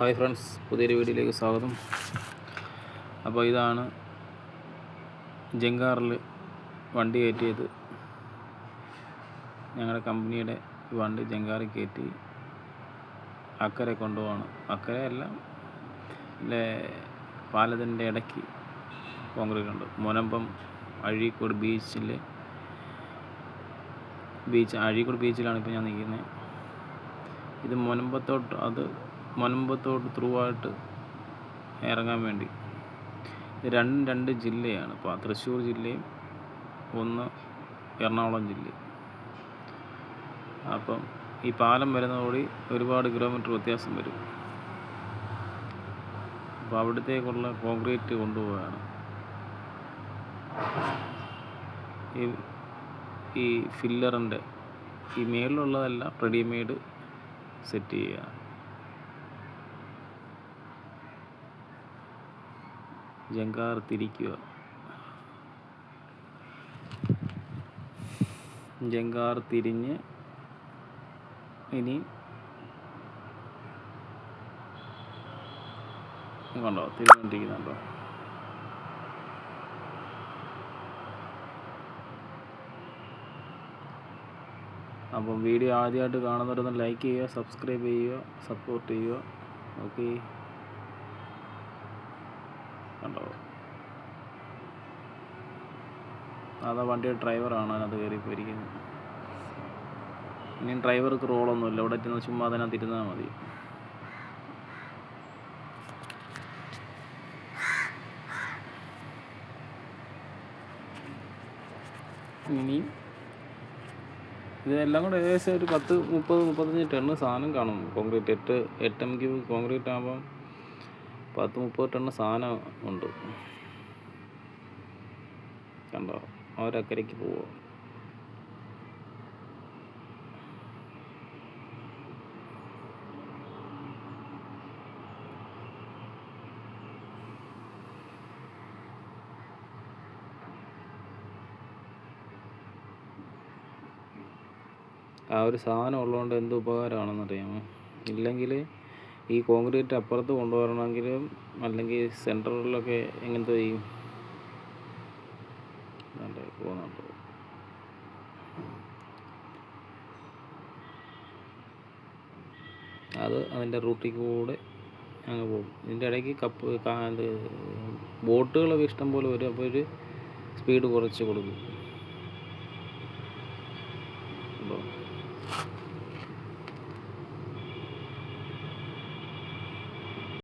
Hi friends, പുതിയൊരു വീഡിയോയിലേക്ക് സ്വാഗതം. അപ്പോൾ ഇതാണ് ജങ്കാറിൽ വണ്ടി കയറ്റിയത്. ഞങ്ങളുടെ കമ്പനിയുടെ വണ്ടി ജങ്കാറിൽ കയറ്റി അക്കരെ കൊണ്ടുപോവാണ്. അക്കരയല്ല, പാലത്തിൻ്റെ ഇടയ്ക്ക് കോൺക്രീറ്റ് ഉണ്ട്. മുനമ്പം അഴീക്കോട് അഴീക്കോട് ബീച്ചിലാണ് ഇപ്പോൾ ഞാൻ നിൽക്കുന്നത്. ഇത് മുനമ്പത്തോട്ട് ത്രൂ ആയിട്ട് ഇറങ്ങാൻ വേണ്ടി. ഇത് രണ്ട് ജില്ലയാണ്. ഇപ്പോൾ തൃശ്ശൂർ ജില്ലയും ഒന്ന് എറണാകുളം ജില്ലയും. അപ്പം ഈ പാലം വരുന്നതോടെ ഒരുപാട് കിലോമീറ്റർ വ്യത്യാസം വരും. അപ്പോൾ അവിടത്തേക്കുള്ള കോൺക്രീറ്റ് കൊണ്ടുപോവുകയാണ്. ഈ ഫില്ലറിൻ്റെ ഈ മേളിലുള്ളതെല്ലാം റെഡിമെയ്ഡ് സെറ്റ് ചെയ്യുക. ജങ്കാർ തിരിക്കുക. ജങ്കാർ തിരിഞ്ഞ് ഇനി കണ്ടോ, തിരിഞ്ഞുകൊണ്ടിരിക്കുന്നുണ്ടോ? അപ്പം വീഡിയോ ആദ്യമായിട്ട് കാണുന്നവരൊന്ന് ലൈക്ക് ചെയ്യുക, സബ്സ്ക്രൈബ് ചെയ്യുക, സപ്പോർട്ട് ചെയ്യുക. ഓക്കെ, കണ്ടോ? അതാ വണ്ടിയുടെ ഡ്രൈവറാണ് അതിനകത്ത് കയറിപ്പോയിരിക്കുന്നത്. ഇനി ഡ്രൈവർക്ക് റോളൊന്നുമില്ല, ഇവിടെ എത്തുന്ന ചുമ്മാ അതിനകത്ത് ഇരുന്നാൽ മതി. ഇനി ഇതെല്ലാം കൂടെ ഏകദേശം ഒരു 30-35 ടണ്ണ് സാധനം കാണും. കോൺക്രീറ്റ് 8 MQ കോൺക്രീറ്റ് ആകുമ്പം 10-30 ടണ്ണ് സാധനം ഉണ്ട്. കണ്ടോ, അവരക്കരയ്ക്ക് പോവുക. ആ ഒരു സാധനം ഉള്ളതുകൊണ്ട് എന്ത് ഉപകാരമാണെന്നറിയാമോ? ഇല്ലെങ്കിൽ ഈ കോൺക്രീറ്റ് അപ്പുറത്ത് കൊണ്ടുവരണമെങ്കിലും അല്ലെങ്കിൽ സെൻറ്ററിലൊക്കെ എങ്ങനത്തെ ചെയ്യും? പോകുന്നുണ്ട്. അത് അതിൻ്റെ റൂട്ടിൽ കൂടെ അങ്ങ് പോകും. ഇതിൻ്റെ ഇടയ്ക്ക് ബോട്ടുകളൊക്കെ ഇഷ്ടം പോലെ വരും. അപ്പോൾ ഒരു സ്പീഡ് കുറച്ച് കൊടുക്കും.